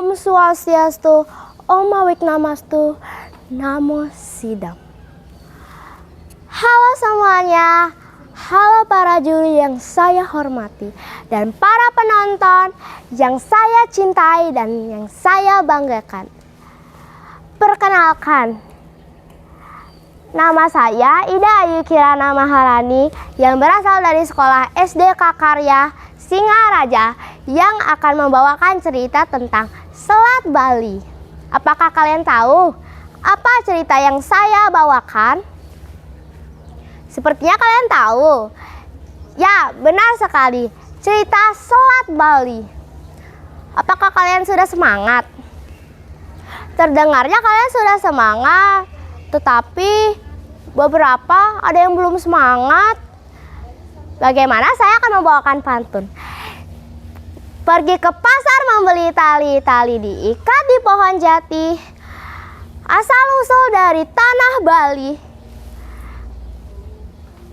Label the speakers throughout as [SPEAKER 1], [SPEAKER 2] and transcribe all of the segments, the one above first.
[SPEAKER 1] Om Swastiastu, Om Awiknamastu, Namo Sidam. Halo semuanya, halo para juri yang saya hormati dan para penonton yang saya cintai dan yang saya banggakan. Perkenalkan, nama saya Ida Ayu Kirana Maharani yang berasal dari sekolah SD Karya Singaraja yang akan membawakan cerita tentang Selat Bali. Apakah kalian tahu apa cerita yang saya bawakan? Sepertinya kalian tahu. Ya, benar sekali. Cerita Selat Bali. Apakah kalian sudah semangat? Terdengarnya kalian sudah semangat, tetapi beberapa ada yang belum semangat. Bagaimana saya akan membawakan pantun. Pergi ke pasar membeli tali-tali diikat di pohon jati, asal-usul dari tanah Bali.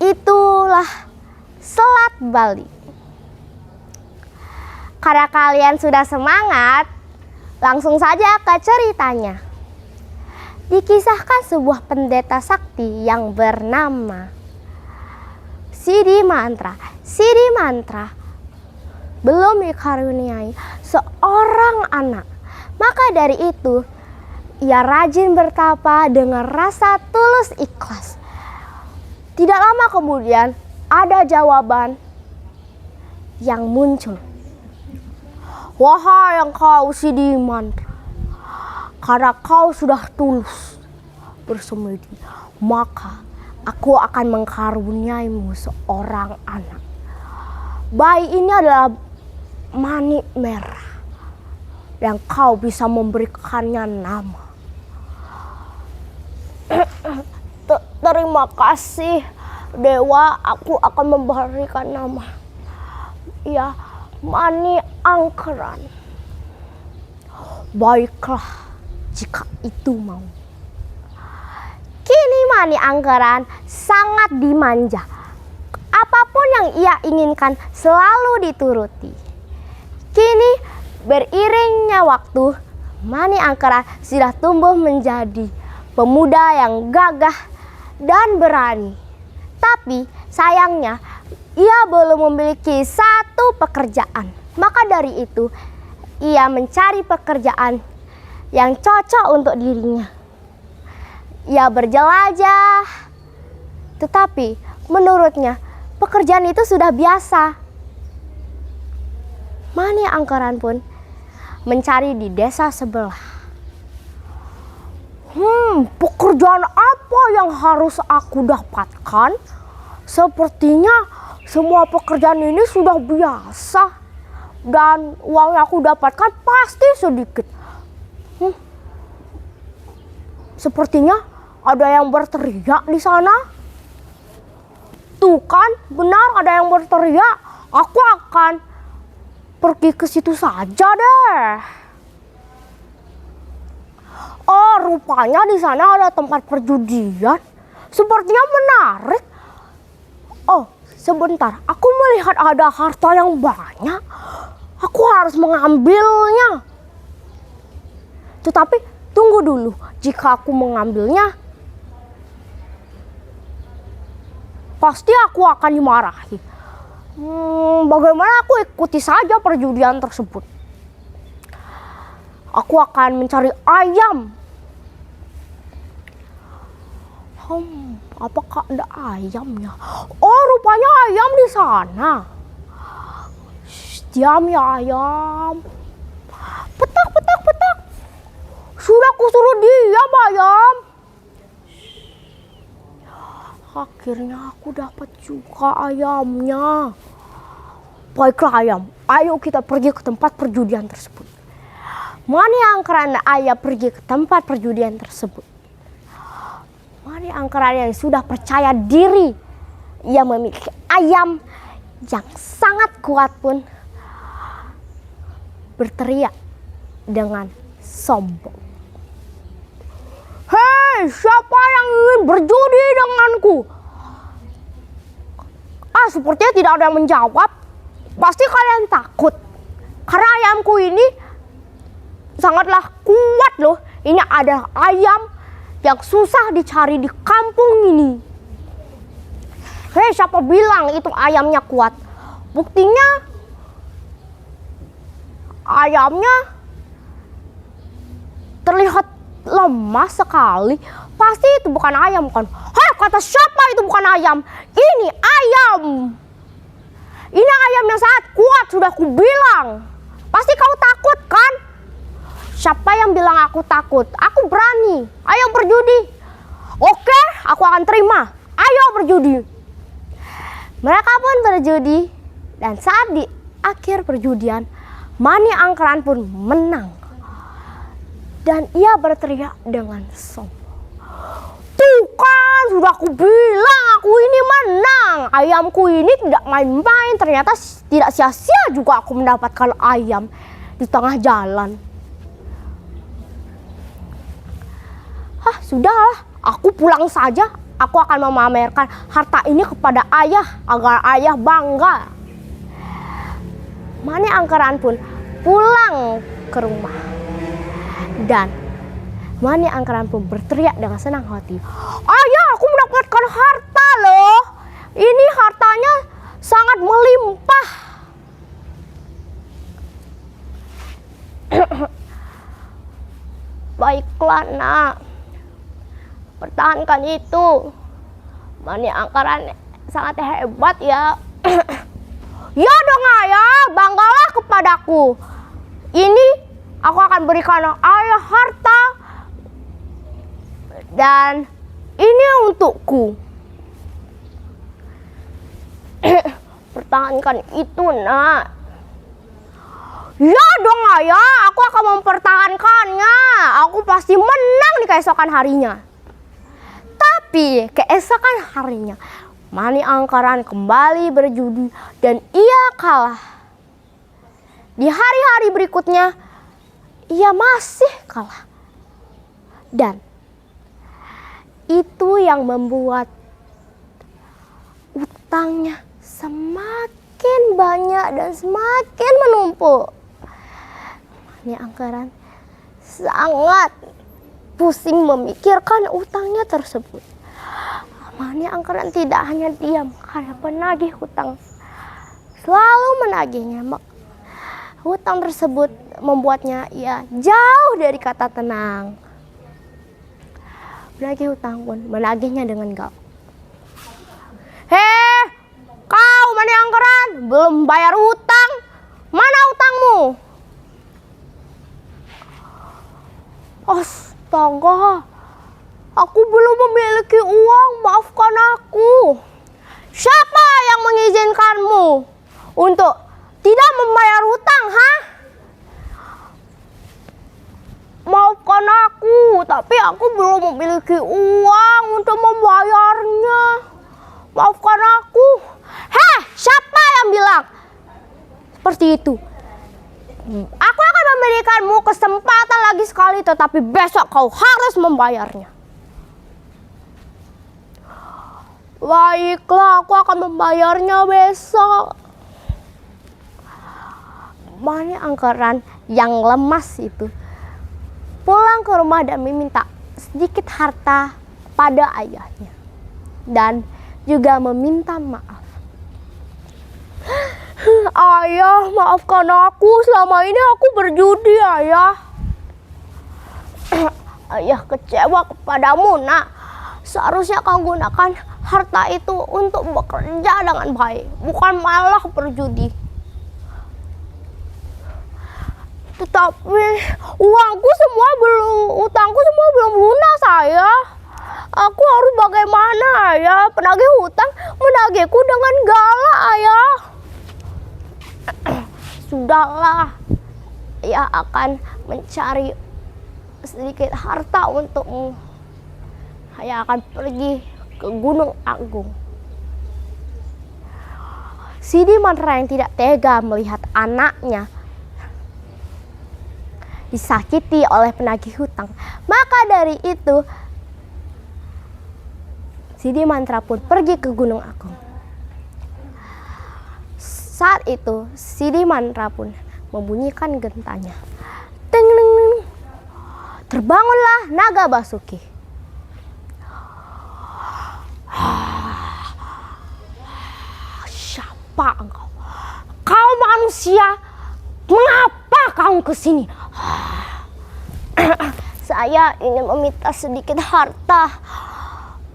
[SPEAKER 1] Itulah Selat Bali. Karena kalian sudah semangat, langsung saja ke ceritanya. Dikisahkan sebuah pendeta sakti yang bernama Sidi Mantra. Sidi Mantra belum dikaruniai seorang anak. Maka dari itu, ia rajin bertapa dengan rasa tulus ikhlas. Tidak lama kemudian, ada jawaban yang muncul. Wahai engkau Sidi Mantra, karena kau sudah tulus bersemedi, maka aku akan mengkaruniaimu seorang anak. Bayi ini adalah manik merah yang kau bisa memberikannya nama. Terima kasih Dewa, aku akan memberikan nama. Ya, Mani Angkeran. Baiklah, jika itu mau. Kini Mani Angkeran sangat dimanja. Apapun yang ia inginkan selalu dituruti. Kini beriringnya waktu, Mani Angkeran sudah tumbuh menjadi pemuda yang gagah dan berani. Tapi sayangnya ia belum memiliki satu pekerjaan. Maka dari itu ia mencari pekerjaan yang cocok untuk dirinya. Ia berjelajah, tetapi menurutnya pekerjaan itu sudah biasa. Mani Angkeran pun mencari di desa sebelah. Pekerjaan apa yang harus aku dapatkan? Sepertinya semua pekerjaan ini sudah biasa dan uang yang aku dapatkan pasti sedikit. Sepertinya ada yang berteriak di sana. Tuh kan, benar ada yang berteriak. Aku akan pergi ke situ saja deh. Oh, rupanya di sana ada tempat perjudian. Sepertinya menarik. Oh, sebentar. Aku melihat ada harta yang banyak. Aku harus mengambilnya. Tetapi tunggu dulu. Jika aku mengambilnya, pasti aku akan dimarahi. Bagaimana aku ikuti saja perjudian tersebut. Aku akan mencari ayam. Apakah ada ayamnya? Oh, rupanya ayam di sana. Diam ya ayam. Petak, petak, petak. Sudah kusuruh diam ayam. Akhirnya aku dapat juga ayamnya. Baiklah ayam, ayo kita pergi ke tempat perjudian tersebut. Mani Angkeran dan ayah pergi ke tempat perjudian tersebut. Mani Angkeran yang sudah percaya diri, ia memiliki ayam yang sangat kuat pun berteriak dengan sombong. Hei, siapa yang ingin berjudi denganku? Sepertinya tidak ada yang menjawab. Pasti kalian takut. Karena ayamku ini sangatlah kuat loh. Ini adalah ayam yang susah dicari di kampung ini. Hei, siapa bilang itu ayamnya kuat? Buktinya ayamnya terlihat lemah sekali. Pasti itu bukan ayam kan? Hei, kata siapa itu bukan ayam? Ini ayam. Ini ayam yang sangat kuat, sudah aku bilang. Pasti kau takut kan? Siapa yang bilang aku takut? Aku berani. Ayo berjudi. Oke, aku akan terima. Ayo berjudi. Mereka pun berjudi. Dan saat di akhir perjudian, Mani Angkeran pun menang. Dan ia berteriak dengan sombong. Tuh kan, sudah aku bilang aku ini menang. Ayamku ini tidak main-main. Ternyata tidak sia-sia juga aku mendapatkan ayam di tengah jalan. Hah, sudahlah, aku pulang saja. Aku akan memamerkan harta ini kepada ayah agar ayah bangga. Mani Angkeran pun pulang ke rumah. Dan Mani Angkeran pun berteriak dengan senang hati. Ayah, aku mendapatkan harta loh. Ini hartanya sangat melimpah. Baiklah nak, pertahankan itu. Mani Angkeran sangat hebat ya. Ya dong ayah, banggalah kepadaku. Ini aku akan berikan ayah harta. Dan ini untukku. Pertahankan itu nak. Ya dong ayah, aku akan mempertahankannya. Aku pasti menang di keesokan harinya. Tapi keesokan harinya Mani Angkeran kembali berjudi dan ia kalah. Di hari-hari berikutnya ia masih kalah. Dan itu yang membuat utangnya semakin banyak dan semakin menumpuk. Mani Angkeran sangat pusing memikirkan utangnya tersebut. Mani Angkeran tidak hanya diam karena penagih hutang selalu menagihnya. Hutang tersebut membuatnya ia jauh dari kata tenang. Penagih hutang pun menagihnya dengan galak. Hei, kau Mani Angkeran belum bayar hutang? Mana hutangmu? Astaga, aku belum memiliki uang, maafkan aku. Siapa yang mengizinkanmu untuk tidak membayar hutang, ha? Maafkan aku, tapi aku belum memiliki uang untuk membayarnya. Maafkan aku. Heh, siapa yang bilang seperti itu? Aku akan memberikanmu kesempatan lagi sekali, tetapi besok kau harus membayarnya. Baiklah, aku akan membayarnya besok. Mani Angkeran yang lemas itu pulang ke rumah dan meminta sedikit harta pada ayahnya. Dan juga meminta maaf. Ayah, maafkan aku. Selama ini aku berjudi, ayah. Ayah kecewa kepadamu, nak. Seharusnya kau gunakan harta itu untuk bekerja dengan baik, bukan malah berjudi. Tetapi utangku semua belum lunas, ayah. Aku harus bagaimana, ayah? Penagih hutang menagihku dengan galak, ayah. Sudahlah, ayah akan mencari sedikit harta untukmu. Ayah akan pergi ke Gunung Agung. Sidi Mandra yang tidak tega melihat anaknya disakiti oleh penagih hutang. Maka dari itu Sidi Mandra pun pergi ke Gunung Agung. Saat itu Sidi Mandra pun membunyikan gentanya. Ting ting ting. Terbangunlah naga Basuki. Siapa engkau? Kau manusia, mengapa kau kesini? Saya ingin meminta sedikit harta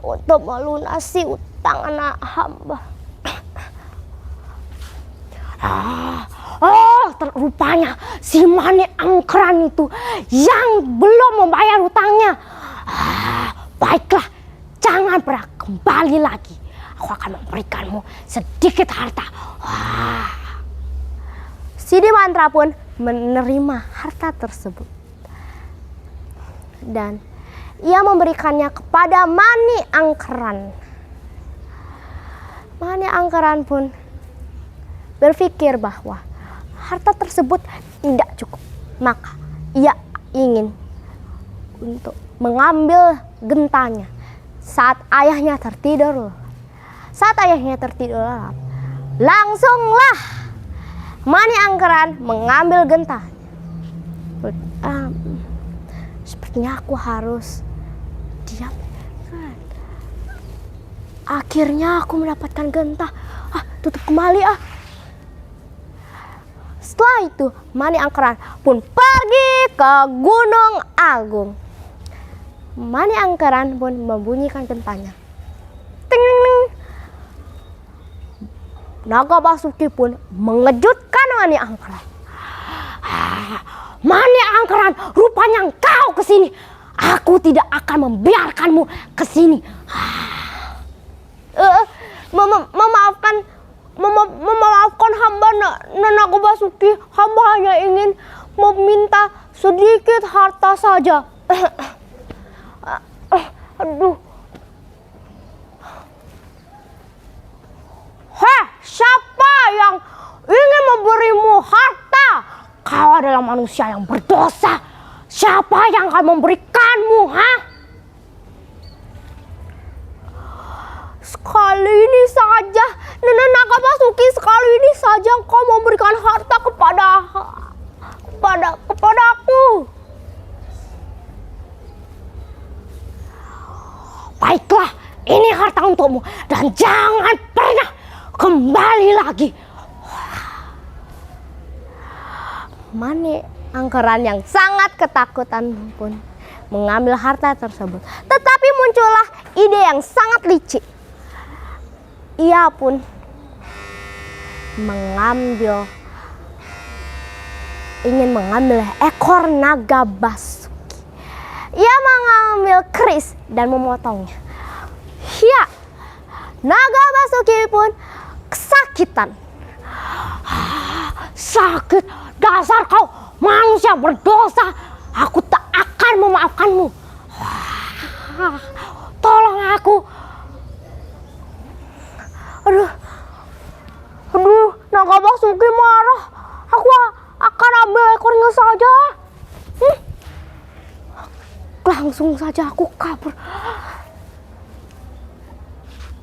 [SPEAKER 1] untuk melunasi utang anak hamba. Rupanya si Mani Angkeran itu yang belum membayar utangnya. Baiklah, jangan pernah kembali lagi. Aku akan memberikanmu sedikit harta. Sidi Mantra pun menerima harta tersebut. Dan ia memberikannya kepada Mani Angkeran. Mani Angkeran pun berpikir bahwa harta tersebut tidak cukup. Maka ia ingin untuk mengambil gentanya saat ayahnya tertidur. Saat ayahnya tertidur lelap, langsunglah Mani Angkeran mengambil gentanya. Sepertinya aku harus diam. Akhirnya aku mendapatkan genta. Tutup kembali. Setelah itu Mani Angkeran pun pergi ke Gunung Agung. Mani Angkeran pun membunyikan gentanya. Ting. Naga Basuki pun mengejutkan Mani Angkeran. Mani Angkeran, rupanya engkau kesini. Aku tidak akan membiarkanmu kesini. Memaafkan hamba Naga Basuki. Hamba hanya ingin meminta sedikit harta saja. Aduh. Siapa yang ingin memberimu harta? Kau adalah manusia yang berdosa. Siapa yang akan memberikanmu, Sekali ini saja, Naga Basuki, sekali ini saja kau memberikan harta kepadaku. Baiklah, ini harta untukmu dan jangan pernah kembali lagi. Mani Angkeran yang sangat ketakutan pun mengambil harta tersebut. Tetapi muncullah ide yang sangat licik. Ia pun ingin mengambil ekor naga Basuki. Ia mengambil keris dan memotongnya. Naga Basuki pun kesakitan. Sakit, dasar kau manusia berdosa. Aku tak akan memaafkanmu. Tolong aku. Aduh, Naga Basuki marah. Aku akan ambil ekornya saja. Langsung saja aku kabur.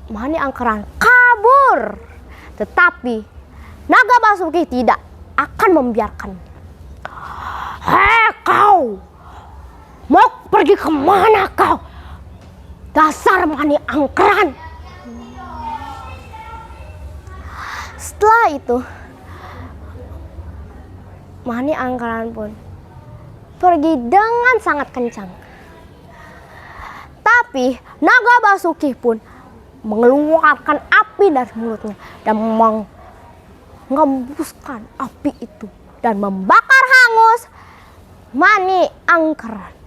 [SPEAKER 1] Mani Angkeran kabur. Tetapi Naga Basuki tidak akan membiarkan. Kau mau pergi kemana kau? Dasar Mani Angkeran. Setelah itu Mani Angkeran pun pergi dengan sangat kencang. Tapi Naga Basuki pun mengeluarkan api dari mulutnya dan mengembuskan api itu dan membakar hangus Mani Angkeran.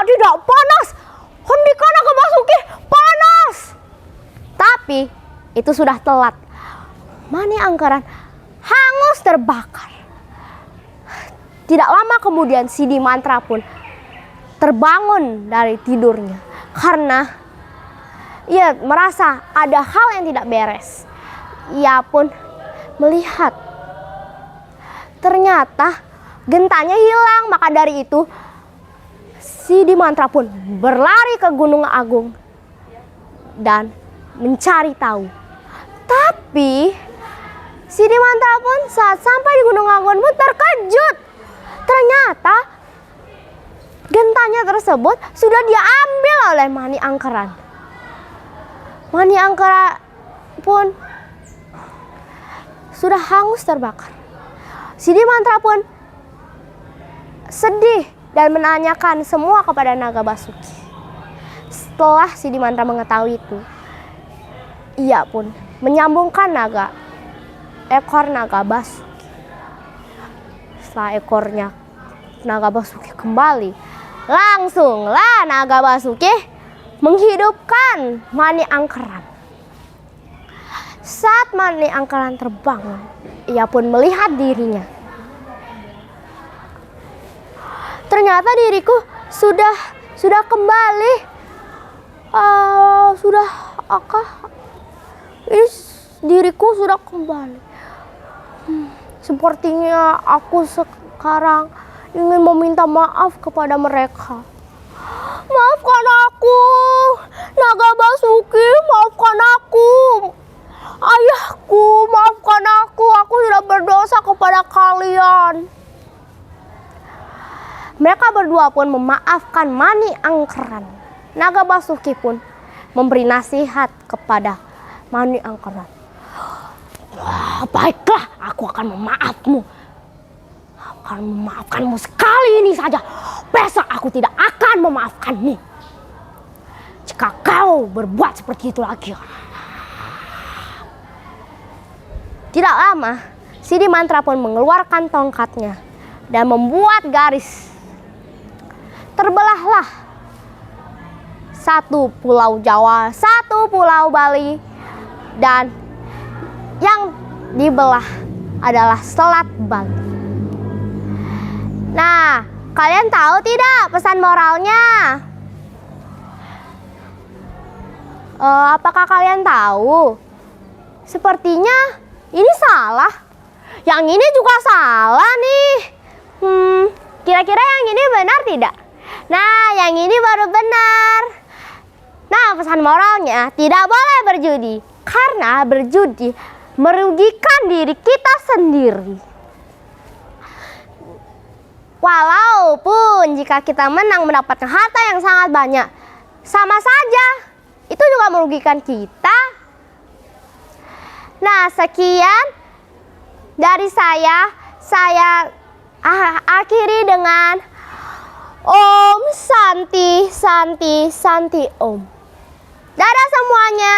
[SPEAKER 1] Tidak, panas. Hentikan Naga Basuki, panas. Tapi itu sudah telat. Mani Angkeran hangus terbakar. Tidak lama kemudian Sidi Mantra pun terbangun dari tidurnya karena ia merasa ada hal yang tidak beres. Ia pun melihat ternyata gentanya hilang. Maka dari itu Sidi Mantra pun berlari ke Gunung Agung dan mencari tahu. Tapi Sidi Mantra pun saat sampai di Gunung Agung pun terkejut. Ternyata gentanya tersebut sudah diambil oleh Mani Angkeran. Mani Angkara pun sudah hangus terbakar. Sidi Mantra pun sedih dan menanyakan semua kepada Naga Basuki. Setelah Sidi Mantra mengetahui itu, ia pun menyambungkan ekor Naga Basuki. Setelah ekornya Naga Basuki kembali, langsunglah Naga Basuki menghidupkan Mani Angkeran. Saat Mani Angkeran terbangun, ia pun melihat dirinya. Ternyata diriku sudah kembali. Diriku sudah kembali. Sepertinya aku sekarang ingin meminta maaf kepada mereka. Maafkan aku, Naga Basuki, maafkan aku. Ayahku, maafkan aku sudah berdosa kepada kalian. Mereka berdua pun memaafkan Mani Angkeran. Naga Basuki pun memberi nasihat kepada Mani Angkeran. Baiklah, aku akan memaafmu. Akan memaafkanmu sekali ini saja. Besok aku tidak akan memaafkanmu jika kau berbuat seperti itu lagi. Tidak lama, Sidi Mantra pun mengeluarkan tongkatnya dan membuat garis. Terbelahlah satu pulau Jawa, satu pulau Bali, dan yang dibelah adalah Selat Bali. Nah, kalian tahu tidak pesan moralnya? Apakah kalian tahu? Sepertinya ini salah. Yang ini juga salah nih. Kira-kira yang ini benar tidak? Nah, yang ini baru benar. Nah, pesan moralnya tidak boleh berjudi. Karena berjudi merugikan diri kita sendiri. Walaupun jika kita menang mendapatkan harta yang sangat banyak, sama saja. Itu juga merugikan kita. Nah, sekian dari saya akhiri dengan Om Santi Santi Santi Om. Dadah semuanya.